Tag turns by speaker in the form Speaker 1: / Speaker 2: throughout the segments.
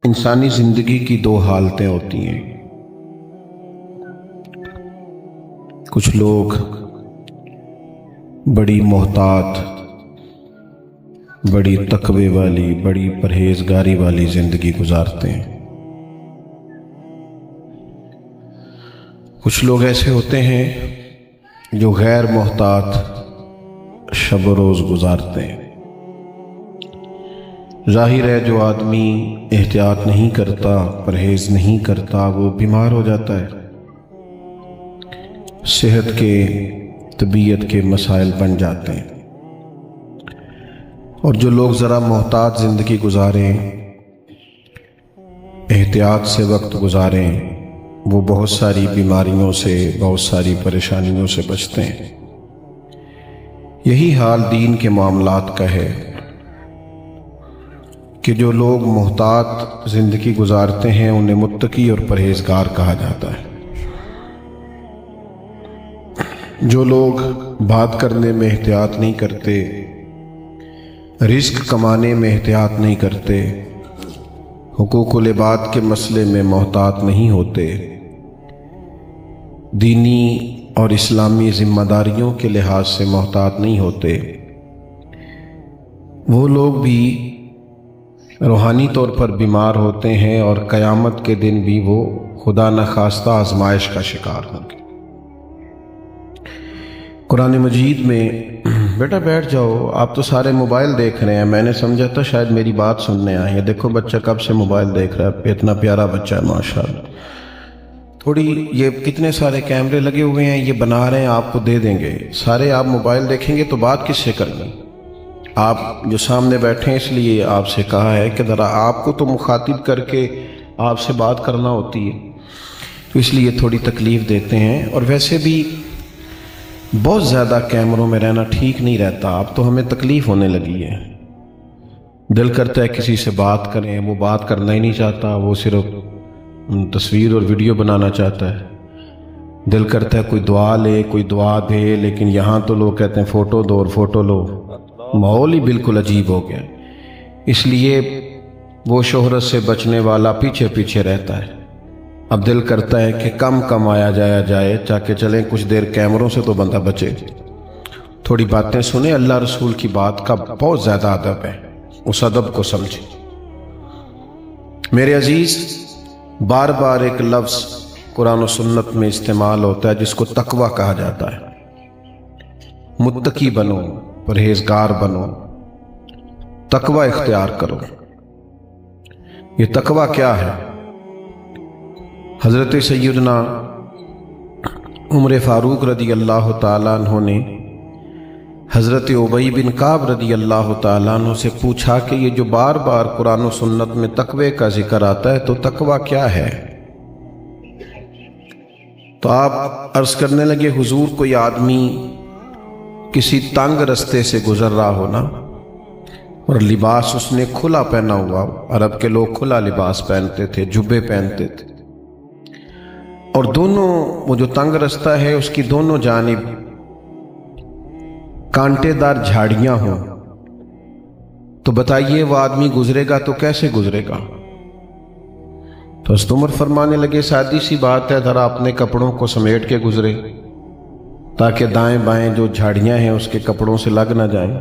Speaker 1: انسانی زندگی کی دو حالتیں ہوتی ہیں۔ کچھ لوگ بڑی محتاط، بڑی تقوی والی، بڑی پرہیزگاری والی زندگی گزارتے ہیں۔ کچھ لوگ ایسے ہوتے ہیں جو غیر محتاط شب و روز گزارتے ہیں۔ ظاہر ہے جو آدمی احتیاط نہیں کرتا، پرہیز نہیں کرتا، وہ بیمار ہو جاتا ہے، صحت کے، طبیعت کے مسائل بن جاتے ہیں۔ اور جو لوگ ذرا محتاط زندگی گزاریں، احتیاط سے وقت گزاریں، وہ بہت ساری بیماریوں سے، بہت ساری پریشانیوں سے بچتے ہیں۔ یہی حال دین کے معاملات کا ہے کہ جو لوگ محتاط زندگی گزارتے ہیں انہیں متقی اور پرہیزگار کہا جاتا ہے۔ جو لوگ بات کرنے میں احتیاط نہیں کرتے، رزق کمانے میں احتیاط نہیں کرتے، حقوق العباد کے مسئلے میں محتاط نہیں ہوتے، دینی اور اسلامی ذمہ داریوں کے لحاظ سے محتاط نہیں ہوتے، وہ لوگ بھی روحانی طور پر بیمار ہوتے ہیں اور قیامت کے دن بھی وہ خدا نخواستہ آزمائش کا شکار ہوں گے۔ قرآن مجید میں بیٹا بیٹھ جاؤ، آپ تو سارے موبائل دیکھ رہے ہیں، میں نے سمجھا تھا شاید میری بات سننے آئے ہیں۔ دیکھو بچہ کب سے موبائل دیکھ رہا ہے، اتنا پیارا بچہ ہے ماشاءاللہ۔ تھوڑی یہ کتنے سارے کیمرے لگے ہوئے ہیں، یہ بنا رہے ہیں، آپ کو دے دیں گے، سارے آپ موبائل دیکھیں گے تو بات کس سے کرنی؟ آپ جو سامنے بیٹھے ہیں اس لیے آپ سے کہا ہے کہ ذرا آپ کو تو مخاطب کر کے آپ سے بات کرنا ہوتی ہے، تو اس لیے تھوڑی تکلیف دیتے ہیں۔ اور ویسے بھی بہت زیادہ کیمروں میں رہنا ٹھیک نہیں رہتا، اب تو ہمیں تکلیف ہونے لگی ہے۔ دل کرتا ہے کسی سے بات کریں، وہ بات کرنا ہی نہیں چاہتا، وہ صرف تصویر اور ویڈیو بنانا چاہتا ہے۔ دل کرتا ہے کوئی دعا لے، کوئی دعا دے، لیکن یہاں تو لوگ کہتے ہیں فوٹو دو اور فوٹو لو۔ ماحول ہی بالکل عجیب ہو گیا، اس لیے وہ شہرت سے بچنے والا پیچھے پیچھے رہتا ہے۔ اب دل کرتا ہے کہ کم آیا جائے تاکہ چلیں کچھ دیر کیمروں سے تو بندہ بچے، تھوڑی باتیں سنیں۔ اللہ رسول کی بات کا بہت زیادہ ادب ہے، اس ادب کو سمجھیں۔ میرے عزیز، بار بار ایک لفظ قرآن و سنت میں استعمال ہوتا ہے جس کو تقوی کہا جاتا ہے۔ متقی بنو، پرہیزگار بنو، تقوی اختیار کرو۔ یہ تقوی کیا ہے؟ حضرت سیدنا عمر فاروق رضی اللہ تعالیٰ عنہ نے حضرت ابی بن کعب رضی اللہ تعالیٰ عنہ سے پوچھا کہ یہ جو بار بار قرآن و سنت میں تقوی کا ذکر آتا ہے تو تقوی کیا ہے؟ تو آپ عرض کرنے لگے حضور کوئی آدمی کسی تنگ رستے سے گزر رہا ہو نا، اور لباس اس نے کھلا پہنا ہوا، عرب کے لوگ کھلا لباس پہنتے تھے، جبے پہنتے تھے، اور دونوں وہ جو تنگ رستہ ہے اس کی دونوں جانب کانٹے دار جھاڑیاں ہوں، تو بتائیے وہ آدمی گزرے گا تو کیسے گزرے گا؟ تو حضرت عمر فرمانے لگے سادی سی بات ہے، ذرا اپنے کپڑوں کو سمیٹ کے گزرے تاکہ دائیں بائیں جو جھاڑیاں ہیں اس کے کپڑوں سے لگ نہ جائیں۔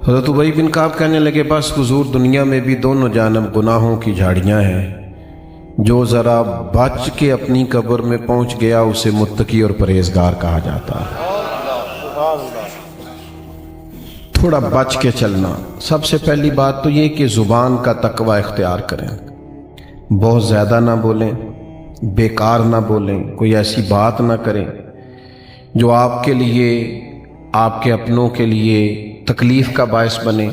Speaker 1: حضرت ابی بن کعب کہنے لگے بس حضور دنیا میں بھی دونوں جانب گناہوں کی جھاڑیاں ہیں، جو ذرا بچ کے اپنی قبر میں پہنچ گیا اسے متقی اور پرہیزگار کہا جاتا ہے۔ تھوڑا بچ کے چلنا۔ سب سے پہلی بات تو یہ کہ زبان کا تقوی اختیار کریں، بہت زیادہ نہ بولیں، بیکار نہ بولیں، کوئی ایسی بات نہ کریں جو آپ کے لیے، آپ کے اپنوں کے لیے تکلیف کا باعث بنے۔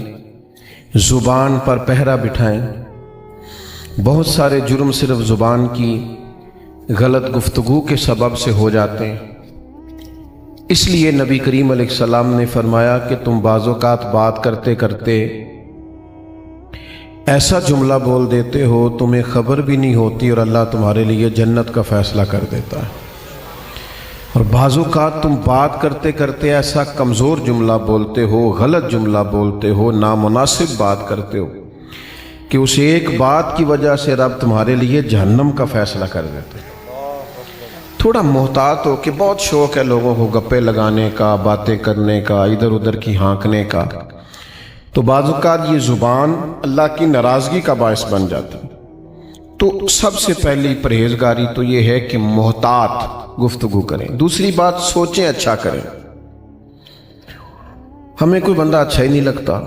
Speaker 1: زبان پر پہرا بٹھائیں۔ بہت سارے جرم صرف زبان کی غلط گفتگو کے سبب سے ہو جاتے ہیں، اس لیے نبی کریم علیہ السلام نے فرمایا کہ تم بعض اوقات بات کرتے کرتے ایسا جملہ بول دیتے ہو تمہیں خبر بھی نہیں ہوتی اور اللہ تمہارے لیے جنت کا فیصلہ کر دیتا ہے، اور بعض اوقات تم بات کرتے کرتے ایسا کمزور جملہ بولتے ہو، غلط جملہ بولتے ہو، نامناسب بات کرتے ہو کہ اس ایک بات کی وجہ سے رب تمہارے لیے جہنم کا فیصلہ کر دیتے. تھوڑا محتاط ہو کہ بہت شوق ہے لوگوں کو گپے لگانے کا، باتیں کرنے کا، ادھر ادھر کی ہانکنے کا، تو بعض اوقات یہ زبان اللہ کی ناراضگی کا باعث بن جاتی. تو سب سے پہلی پرہیزگاری تو یہ ہے کہ محتاط گفتگو کریں. دوسری بات، سوچیں، اچھا کریں. ہمیں کوئی بندہ اچھا ہی نہیں لگتا،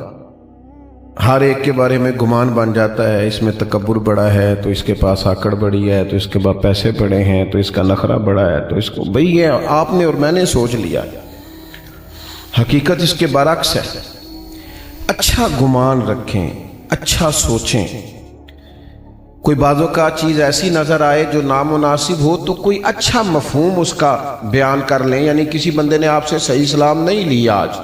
Speaker 1: ہر ایک کے بارے میں گمان بن جاتا ہے، اس میں تکبر بڑا ہے تو اس کے پاس آکڑ بڑی ہے، تو اس کے بعد پیسے بڑے ہیں تو اس کا نخرہ بڑا ہے، تو اس کو بھئی یہ آپ نے اور میں نے سوچ لیا. حقیقت اس کے برعکس ہے. اچھا گمان رکھیں، اچھا سوچیں. کوئی بعضوں کا چیز ایسی نظر آئے جو نامناسب ہو تو کوئی اچھا مفہوم اس کا بیان کر لیں. یعنی کسی بندے نے آپ سے صحیح سلام نہیں لی آج،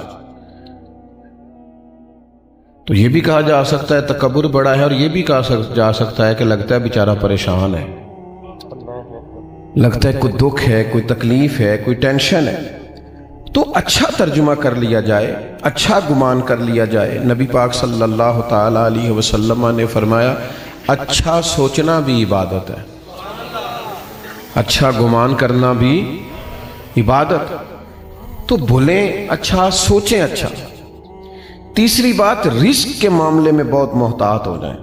Speaker 1: تو یہ بھی کہا جا سکتا ہے تکبر بڑا ہے، اور یہ بھی کہا جا سکتا ہے کہ لگتا ہے بیچارہ پریشان ہے، لگتا ہے کوئی دکھ ہے، کوئی تکلیف ہے، کوئی ٹینشن ہے. تو اچھا ترجمہ کر لیا جائے، اچھا گمان کر لیا جائے. نبی پاک صلی اللہ تعالی علیہ وسلم نے فرمایا اچھا سوچنا بھی عبادت ہے، اچھا گمان کرنا بھی عبادت. تو بھولیں اچھا، سوچیں اچھا. تیسری بات، رزق کے معاملے میں بہت محتاط ہو جائیں.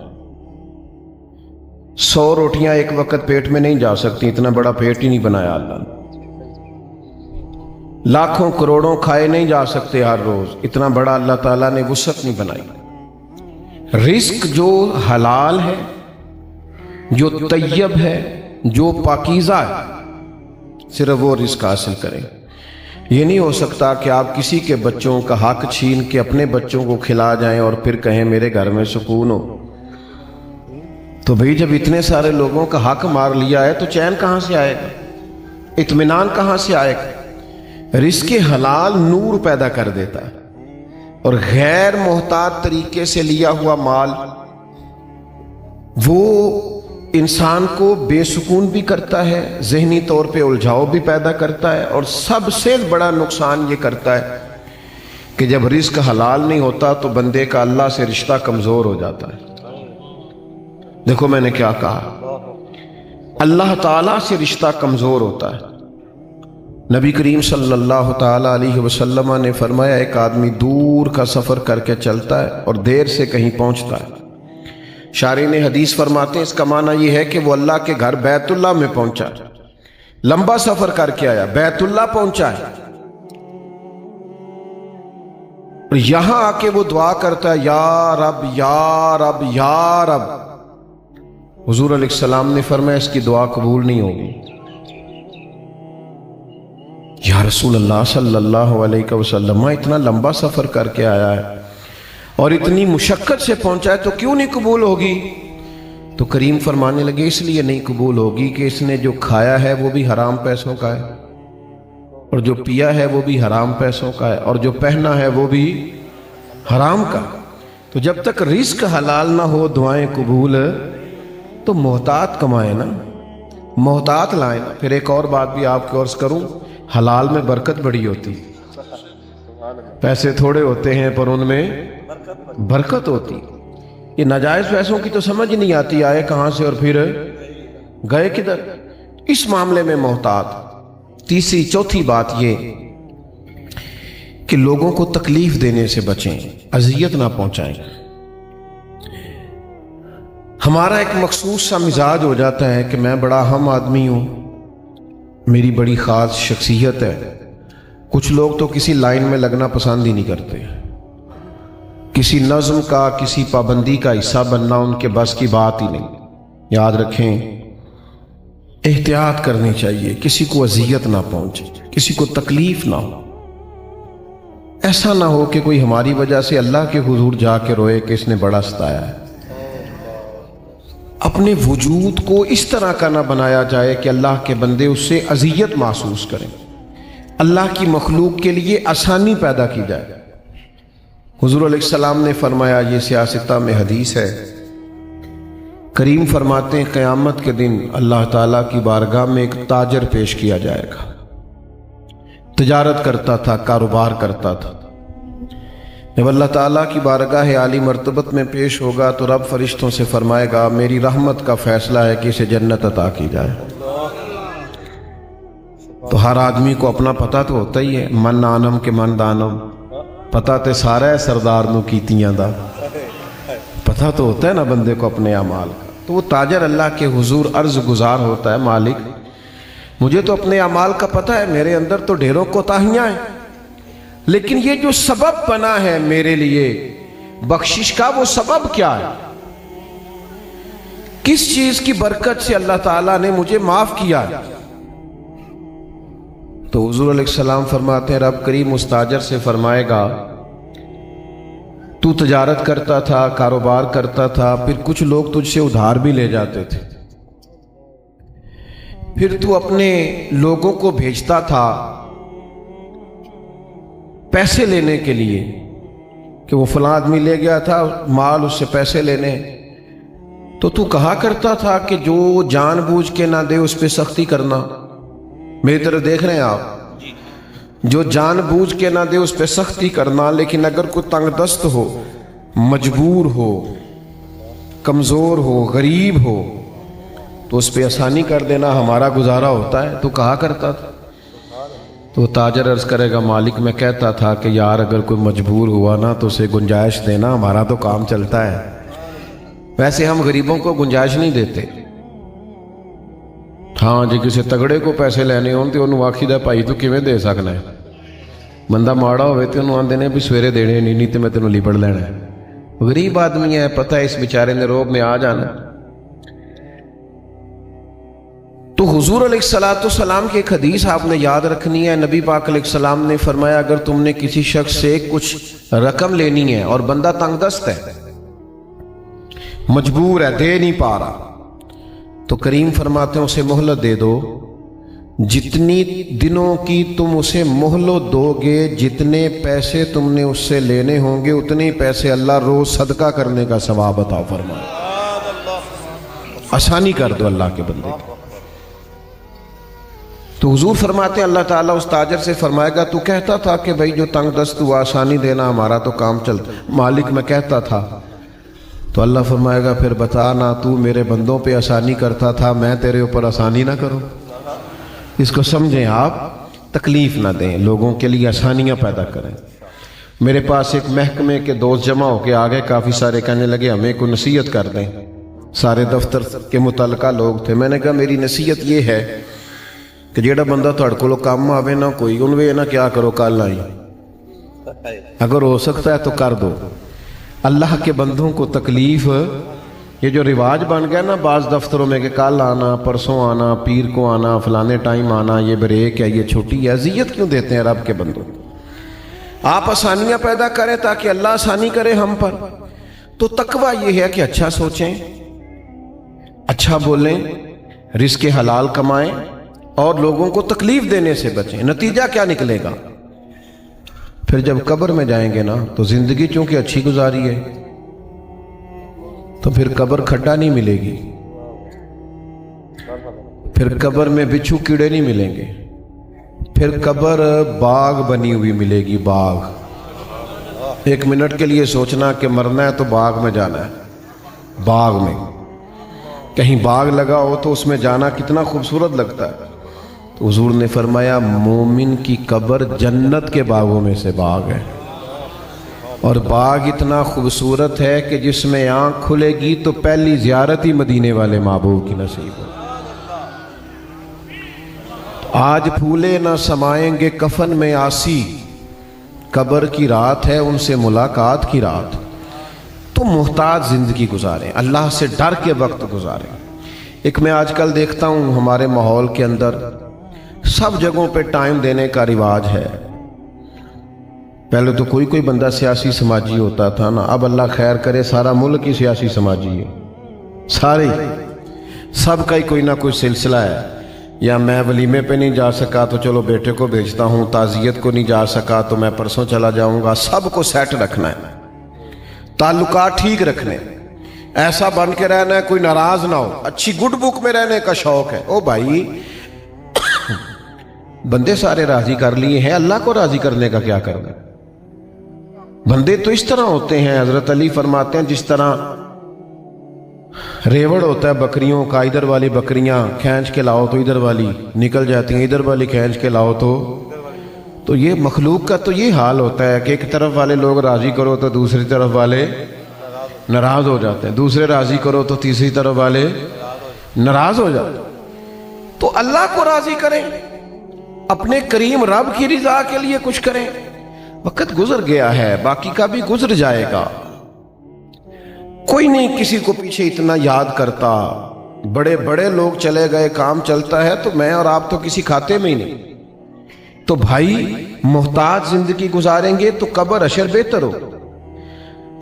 Speaker 1: 100 روٹیاں ایک وقت پیٹ میں نہیں جا سکتی، اتنا بڑا پیٹ ہی نہیں بنایا اللہ نے. لاکھوں کروڑوں کھائے نہیں جا سکتے ہر روز، اتنا بڑا اللہ تعالیٰ نے وسعت نہیں بنائی. رزق جو حلال ہے، جو طیب ہے، جو پاکیزہ ہے، صرف وہ رزق حاصل کریں. یہ نہیں ہو سکتا کہ آپ کسی کے بچوں کا حق چھین کے اپنے بچوں کو کھلا جائیں اور پھر کہیں میرے گھر میں سکون ہو. تو بھئی جب اتنے سارے لوگوں کا حق مار لیا ہے تو چین کہاں سے آئے گا، اطمینان کہاں سے آئے گا؟ رزق حلال نور پیدا کر دیتا ہے، اور غیر محتاط طریقے سے لیا ہوا مال وہ انسان کو بے سکون بھی کرتا ہے، ذہنی طور پہ الجھاؤ بھی پیدا کرتا ہے، اور سب سے بڑا نقصان یہ کرتا ہے کہ جب رزق حلال نہیں ہوتا تو بندے کا اللہ سے رشتہ کمزور ہو جاتا ہے. دیکھو میں نے کیا کہا، اللہ تعالیٰ سے رشتہ کمزور ہوتا ہے. نبی کریم صلی اللہ تعالی علیہ وسلم نے فرمایا ایک آدمی دور کا سفر کر کے چلتا ہے اور دیر سے کہیں پہنچتا ہے. شارحین حدیث فرماتے ہیں اس کا معنی یہ ہے کہ وہ اللہ کے گھر بیت اللہ میں پہنچا، لمبا سفر کر کے آیا، بیت اللہ پہنچا ہے، اور یہاں آ کے وہ دعا کرتا ہے یا رب یا رب یا رب. حضور علیہ السلام نے فرمایا اس کی دعا قبول نہیں ہوگی. یا رسول اللہ صلی اللہ علیہ وسلم اتنا لمبا سفر کر کے آیا ہے اور اتنی مشقت سے پہنچا ہے تو کیوں نہیں قبول ہوگی؟ تو کریم فرمانے لگے اس لیے نہیں قبول ہوگی کہ اس نے جو کھایا ہے وہ بھی حرام پیسوں کا ہے، اور جو پیا ہے وہ بھی حرام پیسوں کا ہے، اور جو پہنا ہے وہ بھی حرام کا. تو جب تک رزق حلال نہ ہو دعائیں قبول، تو محتاط کمائیں نا، محتاط لائیں نا. پھر ایک اور بات بھی آپ کو عرض کروں، حلال میں برکت بڑی ہوتی. پیسے تھوڑے ہوتے ہیں پر ان میں برکت ہوتی. یہ ناجائز پیسوں کی تو سمجھ نہیں آتی آئے کہاں سے اور پھر گئے کدھر. اس معاملے میں محتاط. تیسری چوتھی بات یہ کہ لوگوں کو تکلیف دینے سے بچیں، اذیت نہ پہنچائیں. ہمارا ایک مخصوص سا مزاج ہو جاتا ہے کہ میں بڑا اہم آدمی ہوں، میری بڑی خاص شخصیت ہے. کچھ لوگ تو کسی لائن میں لگنا پسند ہی نہیں کرتے، کسی نظم کا، کسی پابندی کا حصہ بننا ان کے بس کی بات ہی نہیں. یاد رکھیں احتیاط کرنی چاہیے، کسی کو اذیت نہ پہنچے، کسی کو تکلیف نہ ہو. ایسا نہ ہو کہ کوئی ہماری وجہ سے اللہ کے حضور جا کے روئے کہ اس نے بڑا ستایا ہے. اپنے وجود کو اس طرح کا نہ بنایا جائے کہ اللہ کے بندے اس سے اذیت محسوس کریں، اللہ کی مخلوق کے لیے آسانی پیدا کی جائے. حضور علیہ السلام نے فرمایا، یہ سیاستہ میں حدیث ہے، کریم فرماتے ہیں قیامت کے دن اللہ تعالیٰ کی بارگاہ میں ایک تاجر پیش کیا جائے گا. تجارت کرتا تھا، کاروبار کرتا تھا، جب اللہ تعالیٰ کی بارگاہ عالی مرتبت میں پیش ہوگا تو رب فرشتوں سے فرمائے گا میری رحمت کا فیصلہ ہے کہ اسے جنت عطا کی جائے۔ تو ہر آدمی کو اپنا پتہ تو ہوتا ہی ہے، من نانم کے من دانم، پتہ تے سارا ہے سردار نو کیتیاں دا، پتہ تو ہوتا ہے نا بندے کو اپنے اعمال کا۔ تو وہ تاجر اللہ کے حضور عرض گزار ہوتا ہے، مالک مجھے تو اپنے اعمال کا پتہ ہے، میرے اندر تو ڈھیروں کوتاہیاں ہیں، لیکن یہ جو سبب بنا ہے میرے لیے بخشش کا، وہ سبب کیا ہے؟ کس چیز کی برکت سے اللہ تعالیٰ نے مجھے معاف کیا ہے؟ تو حضور علیہ السلام فرماتے ہیں رب کریم اس تاجر سے فرمائے گا تو تجارت کرتا تھا، کاروبار کرتا تھا، پھر کچھ لوگ تجھ سے ادھار بھی لے جاتے تھے، پھر تو اپنے لوگوں کو بھیجتا تھا پیسے لینے کے لیے کہ وہ فلاں آدمی لے گیا تھا مال، اس سے پیسے لینے، تو کہا کرتا تھا کہ جو جان بوجھ کے نہ دے اس پہ سختی کرنا۔ میری طرف دیکھ رہے ہیں آپ، جو جان بوجھ کے نہ دے اس پہ سختی کرنا، لیکن اگر کوئی تنگ دست ہو، مجبور ہو، کمزور ہو، غریب ہو تو اس پہ آسانی کر دینا ہمارا گزارا ہوتا ہے، تو کہا کرتا تھا۔ تو تاجر عرض کرے گا مالک میں کہتا تھا کہ یار اگر کوئی مجبور ہوا نا تو اسے گنجائش دینا، ہمارا تو کام چلتا ہے، ویسے ہم غریبوں کو گنجائش نہیں دیتے۔ ہاں جی کسی تگڑے کو پیسے لینے ہون تو انہوں آکھی دا پائی تو کیویں دے سکنا ہے، بندہ ماڑا ہوئے تو انہوں آندے نے بھی سویرے دینے نہیں تو میں تینوں لپڑ لینا ہے، غریب آدمی ہے، پتہ ہے اس بیچارے نے روب میں آ جانا۔ تو حضور علیہ السلام کی ایک حدیث آپ نے یاد رکھنی ہے، نبی پاک علیہ السلام نے فرمایا اگر تم نے کسی شخص سے کچھ رقم لینی ہے اور بندہ تنگ دست ہے، مجبور ہے، دے نہیں پا رہا، تو کریم فرماتے ہیں اسے مہلت دے دو، جتنی دنوں کی تم اسے مہلت دو گے، جتنے پیسے تم نے اس سے لینے ہوں گے اتنے پیسے اللہ روز صدقہ کرنے کا ثواب عطا فرمائے۔ آسانی کر دو اللہ کے بندے کو۔ تو حضور فرماتے ہیں اللہ تعالیٰ اس تاجر سے فرمائے گا تو کہتا تھا کہ بھئی جو تنگ دست ہوا آسانی دینا ہمارا تو کام چلتا، مالک میں کہتا تھا، تو اللہ فرمائے گا پھر بتا نا تو میرے بندوں پہ آسانی کرتا تھا، میں تیرے اوپر آسانی نہ کروں؟ اس کو سمجھیں آپ، تکلیف نہ دیں، لوگوں کے لیے آسانیاں پیدا کریں۔ میرے پاس ایک محکمے کے دوست جمع ہو کے آگے، کافی سارے کہنے لگے ہمیں کوئی نصیحت کر دیں، سارے دفتر کے متعلقہ لوگ تھے۔ میں نے کہا میری نصیحت یہ ہے کہ جیڑا بندہ تھوڑے کولوں کام آوے نہ کوئی انوے نہ کیا کرو کل آئی، اگر ہو سکتا ہے تو کر دو۔ اللہ کے بندوں کو تکلیف، یہ جو رواج بن گیا نا بعض دفتروں میں کہ کل آنا، پرسوں آنا، پیر کو آنا، فلانے ٹائم آنا، یہ بریک ہے، یہ چھٹی ہے، اذیت کیوں دیتے ہیں رب کے بندوں؟ آپ آسانیاں پیدا کریں تاکہ اللہ آسانی کرے ہم پر۔ تو تقویٰ یہ ہے کہ اچھا سوچیں، اچھا بولیں، رزق حلال کمائیں اور لوگوں کو تکلیف دینے سے بچیں۔ نتیجہ کیا نکلے گا؟ پھر جب قبر میں جائیں گے نا تو زندگی چونکہ اچھی گزاری ہے تو پھر قبر کھڈا نہیں ملے گی، پھر قبر میں بچھو کیڑے نہیں ملیں گے، پھر قبر باغ بنی ہوئی ملے گی، باغ۔ ایک منٹ کے لیے سوچنا کہ مرنا ہے تو باغ میں جانا ہے، باغ میں کہیں باغ لگا ہو تو اس میں جانا کتنا خوبصورت لگتا ہے۔ تو حضور نے فرمایا مومن کی قبر جنت کے باغوں میں سے باغ ہے، اور باغ اتنا خوبصورت ہے کہ جس میں آنکھ کھلے گی تو پہلی زیارت ہی مدینے والے محبوب کی نصیب ہو۔ آج پھولے نہ سمائیں گے کفن میں آسی، قبر کی رات ہے ان سے ملاقات کی رات۔ تو محتاط زندگی گزاریں، اللہ سے ڈر کے وقت گزاریں۔ ایک میں آج کل دیکھتا ہوں ہمارے ماحول کے اندر سب جگہوں پہ ٹائم دینے کا رواج ہے۔ پہلے تو کوئی بندہ سیاسی سماجی ہوتا تھا نا، اب اللہ خیر کرے سارا ملک ہی سیاسی سماجی ہے، سارے سب کا ہی کوئی نہ کوئی سلسلہ ہے۔ یا میں ولیمے پہ نہیں جا سکا تو چلو بیٹے کو بھیجتا ہوں، تعزیت کو نہیں جا سکا تو میں پرسوں چلا جاؤں گا۔ سب کو سیٹ رکھنا ہے، تعلقات ٹھیک رکھنے، ایسا بن کے رہنا ہے کوئی ناراض نہ ہو، اچھی گڈ بک میں رہنے کا شوق ہے۔ او بھائی بندے سارے راضی کر لیے ہیں، اللہ کو راضی کرنے کا کیا کرنا؟ بندے تو اس طرح ہوتے ہیں، حضرت علی فرماتے ہیں جس طرح ریوڑ ہوتا ہے بکریوں کا، ادھر والی بکریاں کھینچ کے لاؤ تو ادھر والی نکل جاتی ہیں، ادھر والی کھینچ کے لاؤ تو یہ مخلوق کا تو یہ حال ہوتا ہے کہ ایک طرف والے لوگ راضی کرو تو دوسری طرف والے ناراض ہو جاتے ہیں، دوسرے راضی کرو تو تیسری طرف والے ناراض ہو جاتے ہیں۔ تو اللہ کو راضی کریں، اپنے کریم رب کی رضا کے لیے کچھ کریں۔ وقت گزر گیا ہے، باقی کا بھی گزر جائے گا، کوئی نہیں کسی کو پیچھے اتنا یاد کرتا، بڑے بڑے لوگ چلے گئے، کام چلتا ہے تو میں اور آپ تو کسی کھاتے میں ہی نہیں۔ تو بھائی محتاج زندگی گزاریں گے تو قبر حشر بہتر ہو،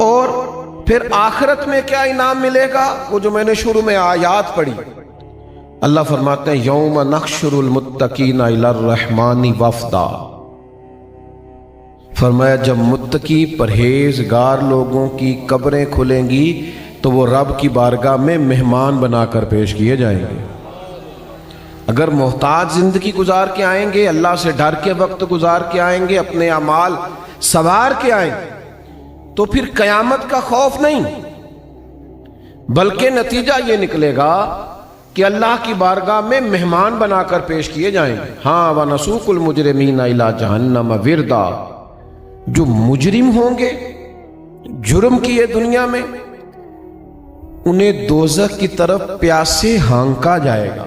Speaker 1: اور پھر آخرت میں کیا انعام ملے گا؟ وہ جو میں نے شروع میں آیات پڑھی، اللہ فرماتے ہیں یوم نحشر المتقین الی الرحمن وفدا، فرمایا جب متقی پرہیزگار لوگوں کی قبریں کھلیں گی تو وہ رب کی بارگاہ میں مہمان بنا کر پیش کیے جائیں گے۔ اگر محتاج زندگی گزار کے آئیں گے، اللہ سے ڈر کے وقت گزار کے آئیں گے، اپنے اعمال سوار کے آئیں گے، تو پھر قیامت کا خوف نہیں، بلکہ نتیجہ یہ نکلے گا کہ اللہ کی بارگاہ میں مہمان بنا کر پیش کیے جائیں گے۔ ہاں وَنَسُوقُ الْمُجْرِمِينَ إِلَىٰ جَهَنَّمَ وِرْدًا، جو مجرم ہوں گے، جرم کیے دنیا میں، انہیں دوزخ کی طرف پیاسے ہانکا جائے گا۔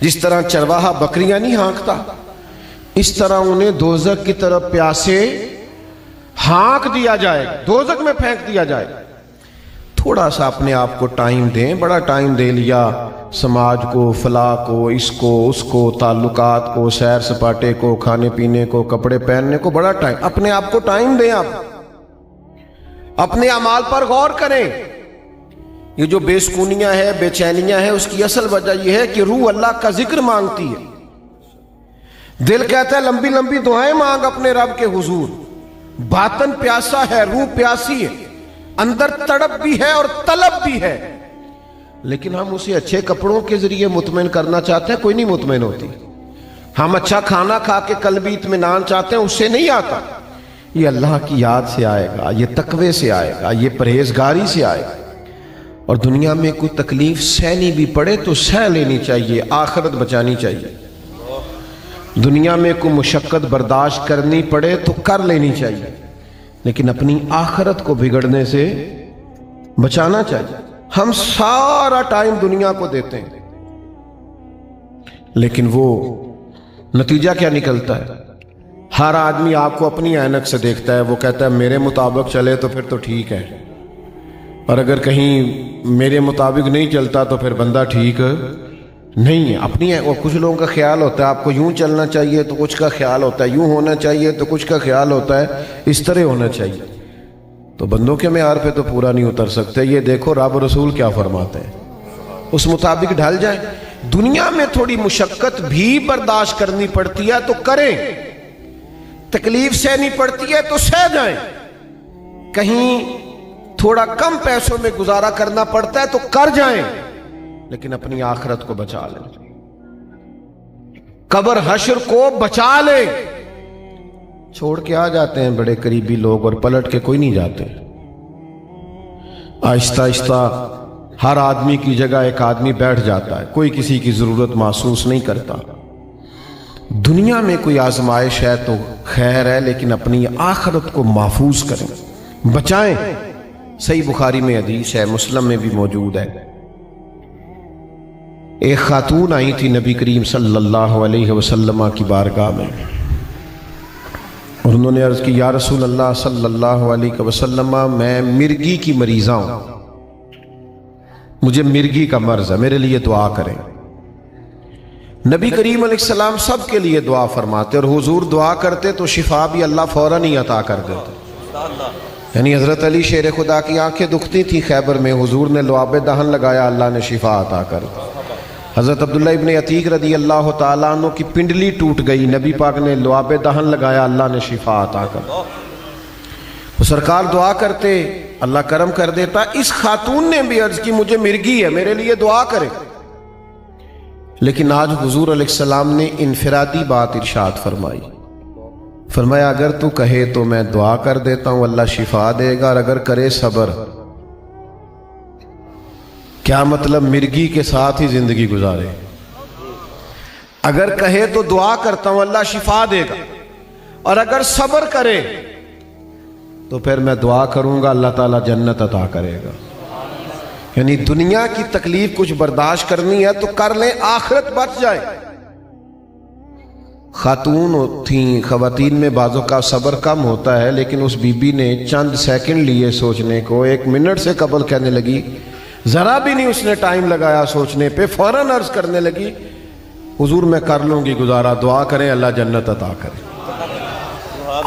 Speaker 1: جس طرح چرواہا بکریاں نہیں ہانکتا، اس طرح انہیں دوزخ کی طرف پیاسے ہانک دیا جائے گا، دوزخ میں پھینک دیا جائے گا۔ تھوڑا سا اپنے آپ کو ٹائم دیں، بڑا ٹائم دے لیا سماج کو، فلاح کو، اس کو، تعلقات کو، سیر سپاٹے کو، کھانے پینے کو، کپڑے پہننے کو، بڑا ٹائم، اپنے آپ کو ٹائم دیں، آپ اپنے اعمال پر غور کریں۔ یہ جو بے سکونیاں ہے، بے چینیاں ہیں، اس کی اصل وجہ یہ ہے کہ روح اللہ کا ذکر مانگتی ہے، دل کہتا ہے لمبی لمبی دعائیں مانگ اپنے رب کے حضور، باطن پیاسا ہے، روح پیاسی ہے، اندر تڑپ بھی ہے اور طلب بھی ہے، لیکن ہم اسے اچھے کپڑوں کے ذریعے مطمئن کرنا چاہتے ہیں، کوئی نہیں مطمئن ہوتی۔ ہم اچھا کھانا کھا کے قلبی اطمینان چاہتے ہیں، اس سے نہیں آتا۔ یہ اللہ کی یاد سے آئے گا، یہ تقوی سے آئے گا، یہ پرہیزگاری سے آئے گا۔ اور دنیا میں کوئی تکلیف سہنی بھی پڑے تو سہ لینی چاہیے، آخرت بچانی چاہیے۔ دنیا میں کوئی مشقت برداشت کرنی پڑے تو کر لینی چاہیے، لیکن اپنی آخرت کو بگڑنے سے بچانا چاہیے۔ ہم سارا ٹائم دنیا کو دیتے ہیں، لیکن وہ نتیجہ کیا نکلتا ہے؟ ہر آدمی آپ کو اپنی عینک سے دیکھتا ہے، وہ کہتا ہے میرے مطابق چلے تو پھر تو ٹھیک ہے، اور اگر کہیں میرے مطابق نہیں چلتا تو پھر بندہ ٹھیک نہیں ہے۔ اپنی اور کچھ لوگوں کا خیال ہوتا ہے آپ کو یوں چلنا چاہیے، تو کچھ کا خیال ہوتا ہے یوں ہونا چاہیے، تو کچھ کا خیال ہوتا ہے اس طرح ہونا چاہیے۔ تو بندوں کے معیار پہ تو پورا نہیں اتر سکتے۔ یہ دیکھو رب رسول کیا فرماتے ہیں، اس مطابق ڈھل جائیں۔ دنیا میں تھوڑی مشقت بھی برداشت کرنی پڑتی ہے تو کریں، تکلیف سہنی پڑتی ہے تو سہ جائیں، کہیں تھوڑا کم پیسوں میں گزارا کرنا پڑتا ہے تو کر جائیں، لیکن اپنی آخرت کو بچا لیں، قبر حشر کو بچا لیں۔ چھوڑ کے آ جاتے ہیں بڑے قریبی لوگ اور پلٹ کے کوئی نہیں جاتے۔ آہستہ آہستہ ہر آدمی کی جگہ ایک آدمی بیٹھ جاتا ہے، کوئی کسی کی ضرورت محسوس نہیں کرتا۔ دنیا میں کوئی آزمائش ہے تو خیر ہے، لیکن اپنی آخرت کو محفوظ کریں، بچائیں۔ صحیح بخاری میں حدیث ہے، مسلم میں بھی موجود ہے، ایک خاتون آئی تھی نبی کریم صلی اللہ علیہ وسلم کی بارگاہ میں، اور انہوں نے عرض کی یا رسول اللہ صلی اللہ علیہ وسلم، میں مرگی کی مریضہ ہوں، مجھے مرگی کا مرض ہے، میرے لیے دعا کریں۔ نبی کریم علیہ السلام سب کے لیے دعا فرماتے، اور حضور دعا کرتے تو شفا بھی اللہ فوراً ہی عطا کر دیتے۔ یعنی حضرت علی شیر خدا کی آنکھیں دکھتی تھی خیبر میں، حضور نے لعاب دہن لگایا، اللہ نے شفا عطا کر دی۔ حضرت عبداللہ ابن عتیق رضی اللہ تعالیٰ عنہ کی پنڈلی ٹوٹ گئی، نبی پاک نے لعاب دہن لگایا، اللہ نے شفا عطا کر دی۔ وہ سرکار دعا کرتے، اللہ کرم کر دیتا۔ اس خاتون نے بھی عرض کی مجھے مرگی ہے، میرے لیے دعا کرے، لیکن آج حضور علیہ السلام نے انفرادی بات ارشاد فرمائی، فرمایا اگر تو کہے تو میں دعا کر دیتا ہوں، اللہ شفا دے گا، اور اگر کرے صبر۔ کیا مطلب؟ مرگی کے ساتھ ہی زندگی گزارے۔ اگر کہے تو دعا کرتا ہوں اللہ شفا دے گا، اور اگر صبر کرے تو پھر میں دعا کروں گا اللہ تعالیٰ جنت عطا کرے گا۔ یعنی دنیا کی تکلیف کچھ برداشت کرنی ہے تو کر لیں، آخرت بچ جائے۔ خاتون تھیں، خواتین میں بعضوں کا صبر کم ہوتا ہے، لیکن اس بی بی نے چند سیکنڈ لیے سوچنے کو، 1 منٹ سے قبل کہنے لگی، ذرا بھی نہیں اس نے ٹائم لگایا سوچنے پہ، فوراً عرض کرنے لگی حضور میں کر لوں گی گزارا، دعا کریں اللہ جنت عطا کرے۔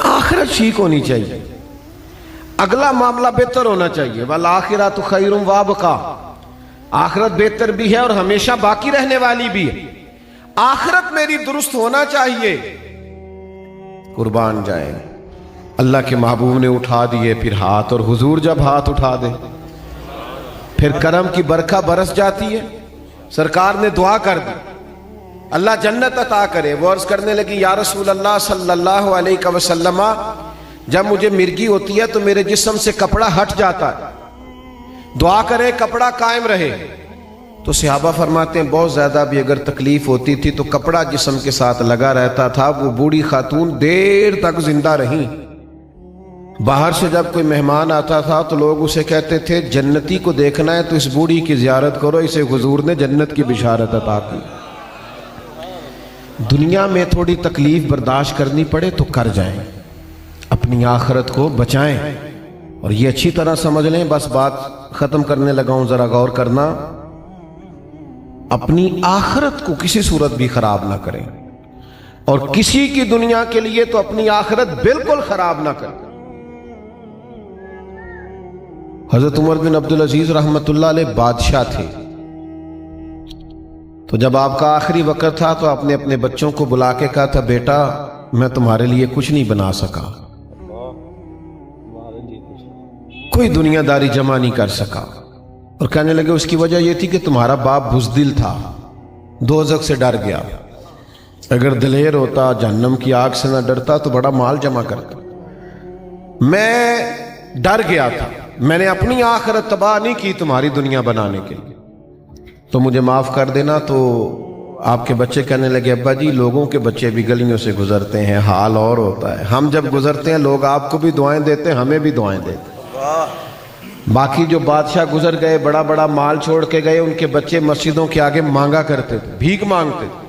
Speaker 1: آخرت ٹھیک ہونی چاہیے، اگلا معاملہ بہتر ہونا چاہیے۔ والآخرۃ خیر وابقیٰ، آخرت بہتر بھی ہے اور ہمیشہ باقی رہنے والی بھی ہے۔ آخرت میری درست ہونا چاہیے۔ قربان جائیں، اللہ کے محبوب نے اٹھا دیے پھر ہاتھ، اور حضور جب ہاتھ اٹھا دے پھر کرم کی برکھا برس جاتی ہے۔ سرکار نے دعا کر دی اللہ جنت عطا کرے۔ وہ عرض کرنے لگی یا رسول اللہ صلی اللہ علیہ وسلم، جب مجھے مرگی ہوتی ہے تو میرے جسم سے کپڑا ہٹ جاتا ہے، دعا کرے کپڑا قائم رہے۔ تو صحابہ فرماتے ہیں بہت زیادہ بھی اگر تکلیف ہوتی تھی تو کپڑا جسم کے ساتھ لگا رہتا تھا۔ وہ بوڑھی خاتون دیر تک زندہ رہیں۔ باہر سے جب کوئی مہمان آتا تھا تو لوگ اسے کہتے تھے جنتی کو دیکھنا ہے تو اس بوڑھی کی زیارت کرو، اسے حضور نے جنت کی بشارت عطا کی۔ دنیا میں تھوڑی تکلیف برداشت کرنی پڑے تو کر جائیں، اپنی آخرت کو بچائیں۔ اور یہ اچھی طرح سمجھ لیں، بس بات ختم کرنے لگا ہوں، ذرا غور کرنا، اپنی آخرت کو کسی صورت بھی خراب نہ کریں، اور کسی کی دنیا کے لیے تو اپنی آخرت بالکل خراب نہ کریں۔ حضرت عمر بن عبدالعزیز رحمۃ اللہ علیہ بادشاہ تھے، تو جب آپ کا آخری وقت تھا تو آپ نے اپنے بچوں کو بلا کے کہا تھا بیٹا میں تمہارے لیے کچھ نہیں بنا سکا، کوئی دنیا داری جمع نہیں کر سکا۔ اور کہنے لگے اس کی وجہ یہ تھی کہ تمہارا باپ بزدل تھا، دوزخ سے ڈر گیا، اگر دلیر ہوتا جہنم کی آگ سے نہ ڈرتا تو بڑا مال جمع کرتا۔ میں ڈر گیا تھا، میں نے اپنی آخرت تباہ نہیں کی تمہاری دنیا بنانے کے لیے، تو مجھے معاف کر دینا۔ تو آپ کے بچے کہنے لگے ابا جی لوگوں کے بچے بھی گلیوں سے گزرتے ہیں، حال اور ہوتا ہے، ہم جب گزرتے ہیں لوگ آپ کو بھی دعائیں دیتے ہیں، ہمیں بھی دعائیں دیتے ہیں۔ باقی جو بادشاہ گزر گئے، بڑا بڑا مال چھوڑ کے گئے، ان کے بچے مسجدوں کے آگے مانگا کرتے تھے، بھیک مانگتے تھے،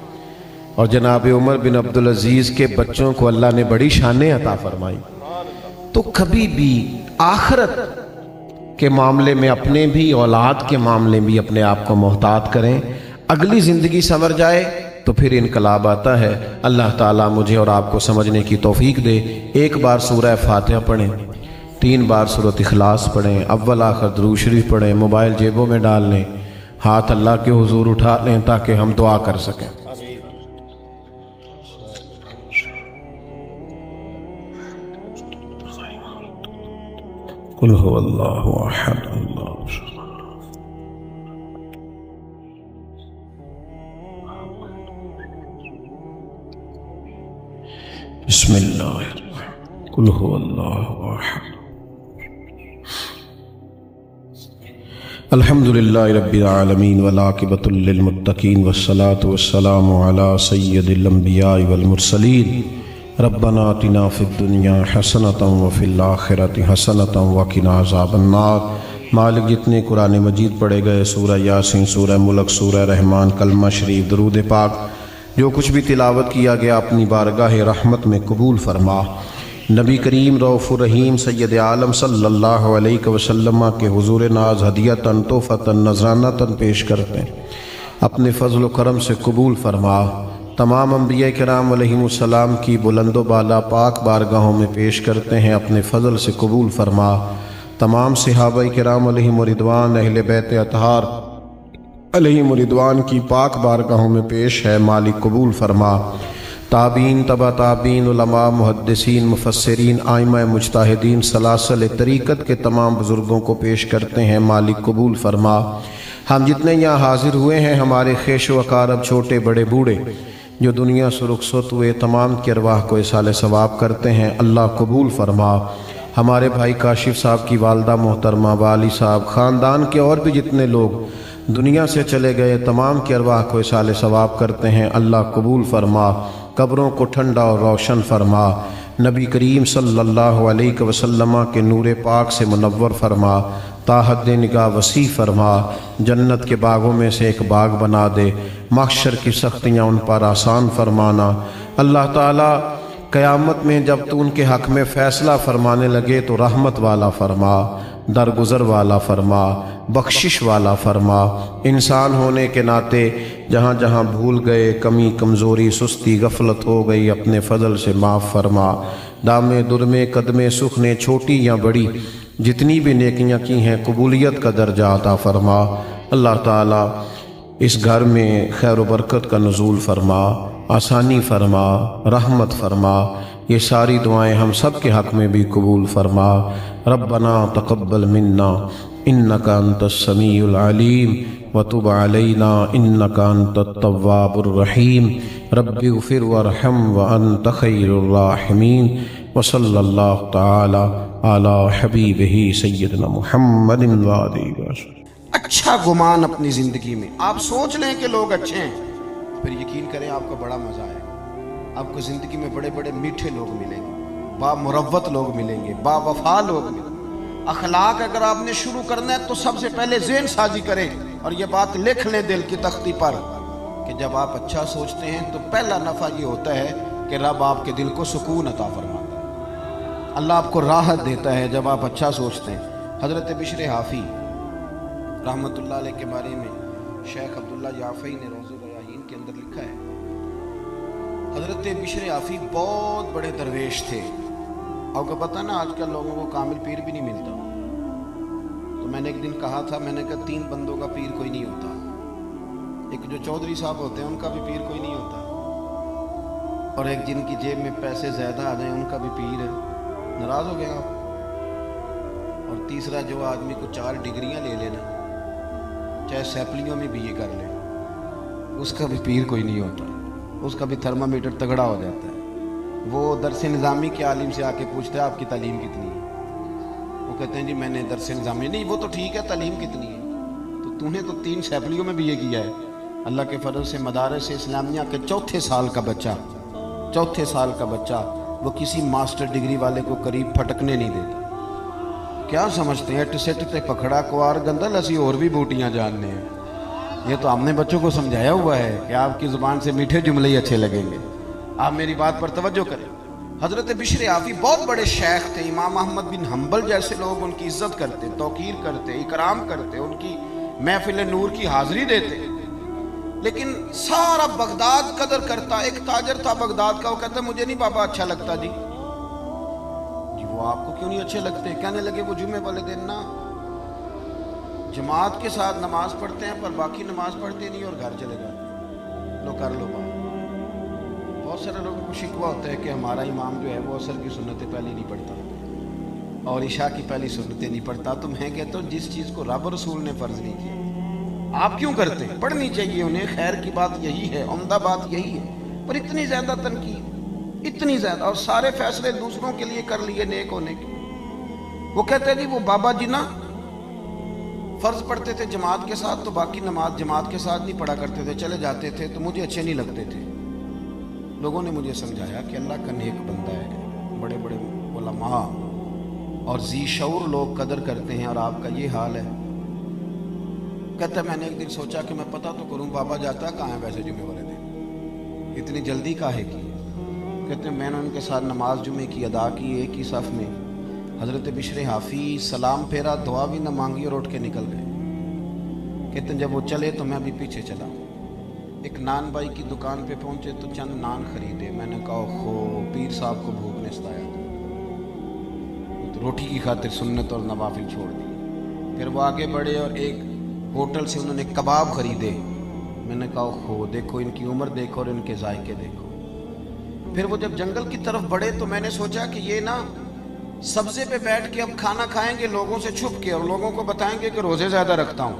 Speaker 1: اور جناب عمر بن عبدالعزیز کے بچوں کو اللہ نے بڑی شانیں عطا فرمائی۔ تو کبھی بھی آخرت کے معاملے میں اپنے بھی، اولاد کے معاملے بھی اپنے آپ کو محتاط کریں، اگلی زندگی سنور جائے تو پھر انقلاب آتا ہے۔ اللہ تعالیٰ مجھے اور آپ کو سمجھنے کی توفیق دے۔ ایک بار سورہ فاتحہ پڑھیں، 3 بار سورۃ اخلاص پڑھیں، اول آخر درود شریف پڑھیں، موبائل جیبوں میں ڈال لیں، ہاتھ اللہ کے حضور اٹھا لیں تاکہ ہم دعا کر سکیں۔ قل هو اللہ احد اللہ بسم اللہ قل هو اللہ احد الحمد للہ رب العالمین والعاقبۃ للمتقین والصلاة والسلام علی سید الانبیاء والمرسلین ربنا آتنا فی الدنیا حسنۃ وفی الآخرۃ حسنۃ وقنا عذاب النار۔ مالک جتنے قرآن مجید پڑھے گئے، سورہ یاسین، سورہ ملک، سورہ رحمان، کلمہ شریف، درود پاک، جو کچھ بھی تلاوت کیا گیا اپنی بارگاہ رحمت میں قبول فرما۔ نبی کریم رؤوف الرحیم سید عالم صلی اللہ علیہ وسلم کے حضور ناز ہدیۃً تحفۃً نذرانۃً پیش کرتے ہیں، اپنے فضل و کرم سے قبول فرما۔ تمام انبیاء کرام علیہم السلام کی بلند و بالا پاک بارگاہوں میں پیش کرتے ہیں، اپنے فضل سے قبول فرما۔ تمام صحابہ کرام علیہم رضوان، اہل بیت اطہار علیہم رضوان کی پاک بارگاہوں میں پیش ہے، مالک قبول فرما۔ تابعین، تبع تابعین، علماء، محدثین، مفسرین، ائمہ مجتہدین، سلاسل طریقت کے تمام بزرگوں کو پیش کرتے ہیں، مالک قبول فرما۔ ہم جتنے یہاں حاضر ہوئے ہیں، ہمارے خیش و اقارب، چھوٹے بڑے بوڑھے، جو دنیا سے رخصت ہوئے تمام کی ارواح کو اصال ثواب کرتے ہیں، اللہ قبول فرما۔ ہمارے بھائی کاشف صاحب کی والدہ محترمہ، والی صاحب، خاندان کے اور بھی جتنے لوگ دنیا سے چلے گئے تمام کی ارواح کو اصال ثواب کرتے ہیں، اللہ قبول فرما۔ قبروں کو ٹھنڈا اور روشن فرما۔ نبی کریم صلی اللہ علیہ وسلم کے نور پاک سے منور فرما۔ تا حد نگاہ وسیع فرما۔ جنت کے باغوں میں سے ایک باغ بنا دے۔ محشر کی سختیاں ان پر آسان فرمانا۔ اللہ تعالیٰ قیامت میں جب تو ان کے حق میں فیصلہ فرمانے لگے تو رحمت والا فرما، درگزر والا فرما، بخشش والا فرما۔ انسان ہونے کے ناطے جہاں جہاں بھول گئے، کمی کمزوری سستی غفلت ہو گئی، اپنے فضل سے معاف فرما۔ دامے درمے قدمے سکھنے چھوٹی یا بڑی جتنی بھی نیکیاں کی ہیں قبولیت کا درجہ عطا فرما۔ اللہ تعالیٰ اس گھر میں خیر و برکت کا نزول فرما، آسانی فرما، رحمت فرما۔ یہ ساری دعائیں ہم سب کے حق میں بھی قبول فرما۔ ربنا تقبل منا انک انت السمیع العلیم وتب علینا انک انت التواب الرحیم۔ رب اغفر وارحم وانت خیر الراحمین۔ وصلی اللہ تعالی علی حبیبہ سیدنا محمد وآلہ وسلم۔
Speaker 2: اچھا گمان اپنی زندگی میں آپ سوچ لیں کہ لوگ اچھے ہیں، پھر یقین کریں آپ کو بڑا مزہ آئے گا۔ آپ کو زندگی میں بڑے بڑے میٹھے لوگ ملیں گے، با مروت لوگ ملیں گے، با وفا لوگ ملیں گے۔ اخلاق اگر آپ نے شروع کرنا ہے تو سب سے پہلے ذہن سازی کریں اور یہ بات لکھ لیں دل کی تختی پر کہ جب آپ اچھا سوچتے ہیں تو پہلا نفع یہ ہوتا ہے کہ رب آپ کے دل کو سکون عطا فرماتا ہے، اللہ آپ کو راحت دیتا ہے جب آپ اچھا سوچتے ہیں۔ حضرت بشر حافی رحمت اللہ علیہ کے بارے میں شیخ عبداللہ یافعی نے روض الریاحین کے اندر لکھا ہے، حضرت بشر حافی بہت بڑے درویش تھے۔ آپ کو پتہ نا آج کل لوگوں کو کامل پیر بھی نہیں ملتا، تو میں نے ایک دن کہا تھا، میں نے کہا 3 بندوں کا پیر کوئی نہیں ہوتا، ایک جو چودھری صاحب ہوتے ہیں ان کا بھی پیر کوئی نہیں ہوتا، اور ایک جن کی جیب میں پیسے زیادہ آ جائیں ان کا بھی پیر ہے۔ ناراض ہو گئے آپ؟ اور تیسرا جو آدمی کو 4 ڈگریاں لے لینا، چاہے سیپلیوں میں بھی یہ کر لے، اس کا بھی پیر کوئی نہیں ہوتا، اس کا بھی تھرمامیٹر تگڑا ہو جاتا ہے۔ وہ درس نظامی کے عالم سے آ کے پوچھتا ہے آپ کی تعلیم کتنی ہے؟ وہ کہتے ہیں جی میں نے درس نظامی، نہیں وہ تو ٹھیک ہے تعلیم کتنی ہے؟ تو نے تو 3 سیپلیوں میں بھی یہ کیا ہے۔ اللہ کے فضل سے مدارس اسلامیہ کے چوتھے سال کا بچہ وہ کسی ماسٹر ڈگری والے کو قریب پھٹکنے نہیں دیتا۔ کیا سمجھتے ہیں ٹسٹ تے پکھڑا کوار گندل اسی اور بھی بوٹیاں جاننے ہیں؟ یہ تو ہم نے بچوں کو سمجھایا ہوا ہے کہ آپ کی زبان سے میٹھے جملے ہی اچھے لگیں گے۔ آپ میری بات پر توجہ کریں۔ حضرت بشر حافی بہت بڑے شیخ تھے، امام احمد بن حنبل جیسے لوگ ان کی عزت کرتے، توقیر کرتے، اکرام کرتے، ان کی محفل نور کی حاضری دیتے، لیکن سارا بغداد قدر کرتا۔ ایک تاجر تھا بغداد کا، وہ کہتا مجھے نہیں بابا اچھا لگتا جی وہ آپ کو کیوں نہیں اچھے لگتے؟ کہنے لگے وہ جمعے والے دن نا جماعت کے ساتھ نماز پڑھتے ہیں پر باقی نماز پڑھتے نہیں اور گھر چلے جاتے، لو کر لو بات۔ بہت سارے لوگوں کو شکوہ ہوتا ہے کہ ہمارا امام جو ہے وہ عصر کی سنتیں پہلی نہیں پڑھتا اور عشاء کی پہلی سنتیں نہیں پڑھتا۔ تو میں کہتا ہوں جس چیز کو رب رسول نے فرض نہیں کیا آپ کیوں کرتے؟ پڑھنی چاہیے انہیں، خیر کی بات یہی ہے، عمدہ بات یہی ہے، پر اتنی زیادہ تنقید، اتنی زیادہ، اور سارے فیصلے دوسروں کے لیے کر لیے نیک ہونے کے۔ وہ کہتے ہیں جی وہ بابا جی نا فرض پڑھتے تھے جماعت کے ساتھ تو باقی نماز جماعت کے ساتھ نہیں پڑھا کرتے تھے، چلے جاتے تھے تو مجھے اچھے نہیں لگتے تھے۔ لوگوں نے مجھے سمجھایا کہ اللہ کا نیک بندہ ہے، بڑے بڑے علماء اور ذی شعور لوگ قدر کرتے ہیں اور آپ کا یہ حال ہے۔ کہتا ہے میں نے ایک دن سوچا کہ میں پتہ تو کروں بابا جاتا کہاں ہے ویسے جمعے والے دن، اتنی جلدی کاہے کی؟ کہتے ہیں میں نے ان کے ساتھ نماز جمعے کی ادا کی ایک ہی صف میں۔ حضرت بشر حافی سلام پھیرا، دعا بھی نہ مانگی اور اٹھ کے نکل گئے۔ کہتے ہیں جب وہ چلے تو میں بھی پیچھے چلا، ایک نان بائی کی دکان پہ پہنچے تو چند نان خریدے۔ میں نے کہا خو پیر صاحب کو بھوک نے ستایا، تو روٹی کی خاطر سنت اور نوافل چھوڑ دی۔ پھر وہ آگے بڑھے اور ایک ہوٹل سے انہوں نے کباب خریدے۔ میں نے کہا خو دیکھو ان کی عمر دیکھو اور ان کے ذائقے دیکھو۔ پھر وہ جب جنگل کی طرف بڑھے تو میں نے سوچا کہ یہ نا سبزے پہ بیٹھ کے اب کھانا کھائیں گے لوگوں سے چھپ کے اور لوگوں کو بتائیں گے کہ روزے زیادہ رکھتا ہوں،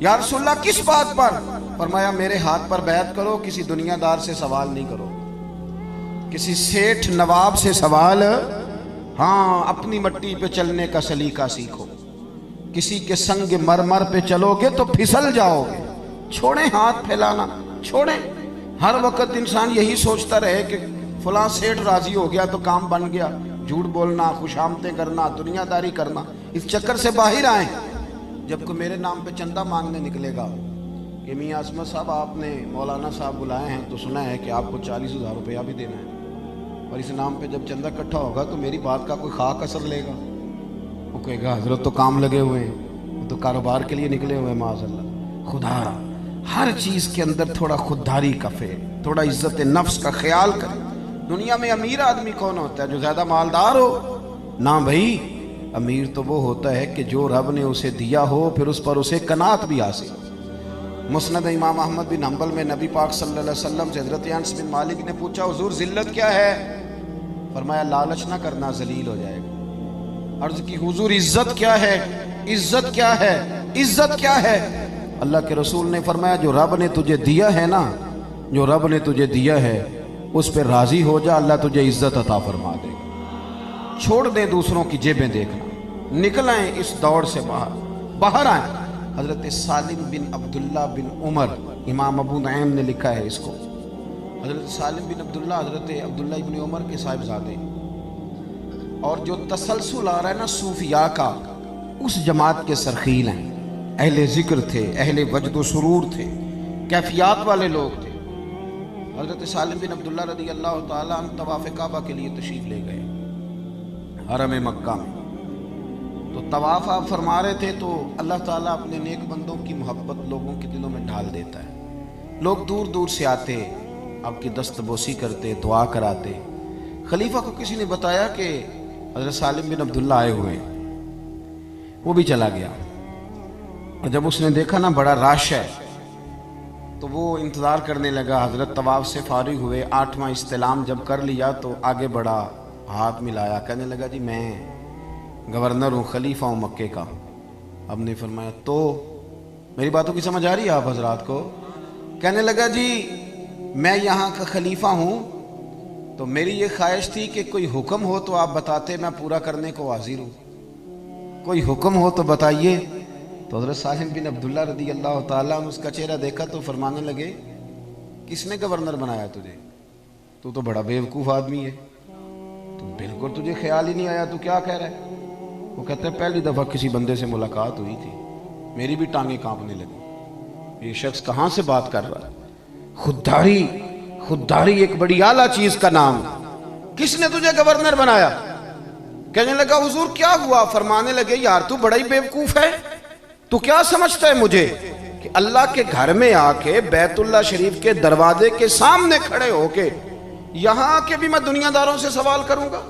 Speaker 2: یا رسول اللہ کس بات پر؟ فرمایا میرے ہاتھ پر بیعت کرو، کسی دنیا دار سے سوال نہیں کرو، کسی سیٹھ نواب سے سوال، ہاں اپنی مٹی پہ چلنے کا سلیقہ سیکھو، کسی کے سنگ مرمر پہ چلو گے تو پھسل جاؤ گے، چھوڑیں ہاتھ پھیلانا، چھوڑیں۔ ہر وقت انسان یہی سوچتا رہے کہ فلاں سیٹھ راضی ہو گیا تو کام بن گیا، جھوٹ بولنا، خوشامدیں کرنا، دنیا داری کرنا، اس چکر سے باہر آئیں۔ جب کوئی میرے نام پہ چندہ مانگنے نکلے گا کہ میاں عصمت صاحب آپ نے مولانا صاحب بلائے ہیں تو سنا ہے کہ آپ کو 40,000 روپیہ بھی دینا ہے، اور اس نام پہ جب چندہ اکٹھا ہوگا تو میری بات کا کوئی خاک اثر لے گا؟ وہ کہے گا حضرت تو کام لگے ہوئے ہیں، وہ تو کاروبار کے لیے نکلے ہوئے ہیں معاذ اللہ۔ خدا ہر چیز کے اندر تھوڑا خودداری کا فعل، تھوڑا عزت نفس کا خیال کرے۔ دنیا میں امیر آدمی کون ہوتا ہے؟ جو زیادہ مالدار ہو؟ نہ بھائی، امیر تو وہ ہوتا ہے کہ جو رب نے اسے دیا ہو پھر اس پر اسے قناعت بھی حاصل۔ مسند امام احمد بن حنبل میں نبی پاک صلی اللہ علیہ وسلم سے حضرت انس بن مالک نے پوچھا حضور ذلت کیا ہے؟ فرمایا لالچ نہ کرنا، ذلیل ہو جائے گا۔ عرض کی حضور عزت کیا ہے؟ عزت کیا ہے؟ عزت کیا ہے؟ اللہ کے رسول نے فرمایا جو رب نے تجھے دیا ہے نا، جو رب نے تجھے دیا ہے اس پہ راضی ہو جا، اللہ تجھے عزت عطا فرما دے گا۔ چھوڑ دیں دوسروں کی جیبیں دیکھنا، نکل آئیں اس دوڑ سے باہر آئیں۔ حضرت سالم بن عبداللہ بن عمر، امام ابو نعیم نے لکھا ہے اس کو، حضرت سالم بن عبداللہ حضرت عبداللہ ابن عمر کے صاحبزادے، اور جو تسلسل آ رہا ہے نا صوفیاء کا، اس جماعت کے سرخیل ہیں، اہل ذکر تھے، اہل وجد و سرور تھے، کیفیات والے لوگ تھے۔ حضرت سالم بن عبداللہ رضی اللہ تعالیٰ عنہ طواف کعبہ کے لیے تشریف لے گئے حرم مکہ میں، تو طواف آپ فرما رہے تھے تو اللہ تعالیٰ اپنے نیک بندوں کی محبت لوگوں کے دلوں میں ڈھال دیتا ہے۔ لوگ دور دور سے آتے، آپ کی دست بوسی کرتے، دعا کراتے۔ خلیفہ کو کسی نے بتایا کہ حضرت سالم بن عبداللہ آئے ہوئے ہیں، وہ بھی چلا گیا، اور جب اس نے دیکھا نا بڑا رش ہے تو وہ انتظار کرنے لگا۔ حضرت طواف سے فارغ ہوئے، 8واں استلام جب کر لیا تو آگے بڑھا، ہاتھ ملایا، کہنے لگا جی میں گورنر ہوں، خلیفہ ہوں مکے کا۔ اب نے فرمایا تو میری باتوں کی سمجھ آ رہی ہے آپ حضرات کو؟ کہنے لگا جی میں یہاں کا خلیفہ ہوں تو میری یہ خواہش تھی کہ کوئی حکم ہو تو آپ بتاتے، میں پورا کرنے کو حاضر ہوں، کوئی حکم ہو تو بتائیے۔ تو حضرت سالم بن عبداللہ رضی اللہ تعالیٰ نے اس کا چہرہ دیکھا تو فرمانے لگے کس نے گورنر بنایا تجھے؟ تو بڑا بیوقوف آدمی ہے، تو بالکل تجھے خیال ہی نہیں آیا، تو کیا کہہ رہا ہے؟ وہ کہتے ہیں پہلی دفعہ کسی بندے سے ملاقات ہوئی تھی، میری بھی ٹانگیں کانپنے لگی، یہ شخص کہاں سے بات کر رہا ہے؟ خودداری، خودداری ایک بڑی اعلیٰ چیز کا نام۔ کس نے تجھے گورنر بنایا؟ کہنے لگا حضور کیا ہوا؟ فرمانے لگے یار تو بڑا ہی بیوقوف ہے، تو کیا سمجھتا ہے مجھے کہ اللہ کے گھر میں آ کے بیت اللہ شریف کے دروازے کے سامنے کھڑے ہو کے یہاں آ کے بھی میں دنیا داروں سے سوال کروں گا؟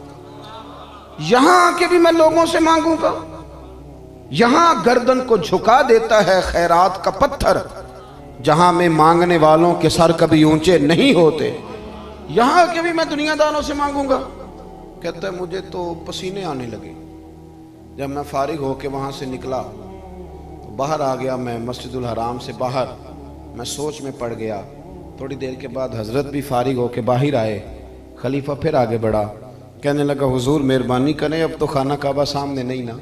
Speaker 2: یہاں آ کے بھی میں لوگوں سے مانگوں گا؟ یہاں گردن کو جھکا دیتا ہے خیرات کا پتھر، جہاں میں مانگنے والوں کے سر کبھی اونچے نہیں ہوتے، یہاں آ کے بھی میں دنیا داروں سے مانگوں گا؟ کہتا ہے مجھے تو پسینے آنے لگے، جب میں فارغ ہو کے وہاں سے نکلا تو باہر آ گیا، میں مسجد الحرام سے باہر، میں سوچ میں پڑ گیا۔ تھوڑی دیر کے بعد حضرت بھی فارغ ہو کے باہر آئے، خلیفہ پھر آگے بڑھا، کہنے لگا حضور مہربانی کریں، اب تو خانہ کعبہ سامنے نہیں نا،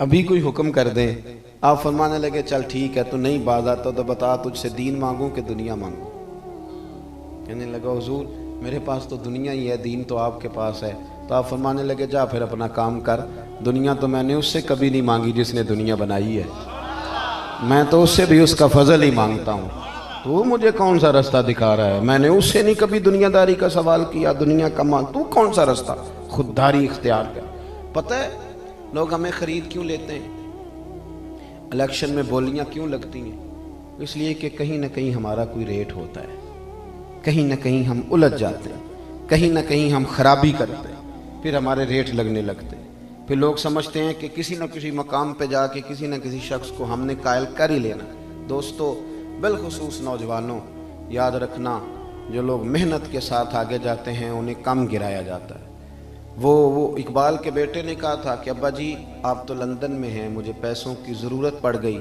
Speaker 2: ابھی کوئی حکم کر دیں۔ آپ فرمانے لگے چل ٹھیک ہے، تو نہیں باز آتا تو بتا تجھ سے دین مانگوں کہ دنیا مانگوں؟ کہنے لگا حضور میرے پاس تو دنیا ہی ہے، دین تو آپ کے پاس ہے۔ تو آپ فرمانے لگے جا پھر اپنا کام کر، دنیا تو میں نے اس سے کبھی نہیں مانگی جس نے دنیا بنائی ہے، میں تو اس سے بھی اس کا فضل ہی مانگتا ہوں، تو مجھے کون سا رستہ دکھا رہا ہے؟ میں نے اس سے نہیں کبھی دنیا داری کا سوال کیا، دنیا کا مانگ، تو کون سا رستہ؟ خودداری اختیار کر۔ پتہ ہے لوگ ہمیں خرید کیوں لیتے ہیں؟ الیکشن میں بولیاں کیوں لگتی ہیں؟ اس لیے کہ کہیں نہ کہیں ہمارا کوئی ریٹ ہوتا ہے، کہیں نہ کہیں ہم الجھ جاتے ہیں، کہیں نہ کہیں ہم خرابی کرتے ہیں، پھر ہمارے ریٹ لگنے لگتے ہیں، پھر لوگ سمجھتے ہیں کہ کسی نہ کسی مقام پہ جا کے کسی نہ کسی شخص کو ہم نے قائل کر ہی لینا۔ دوستو بالخصوص نوجوانوں یاد رکھنا، جو لوگ محنت کے ساتھ آگے جاتے ہیں انہیں کم گرایا جاتا ہے۔ وہ اقبال کے بیٹے نے کہا تھا کہ ابا جی آپ تو لندن میں ہیں، مجھے پیسوں کی ضرورت پڑ گئی،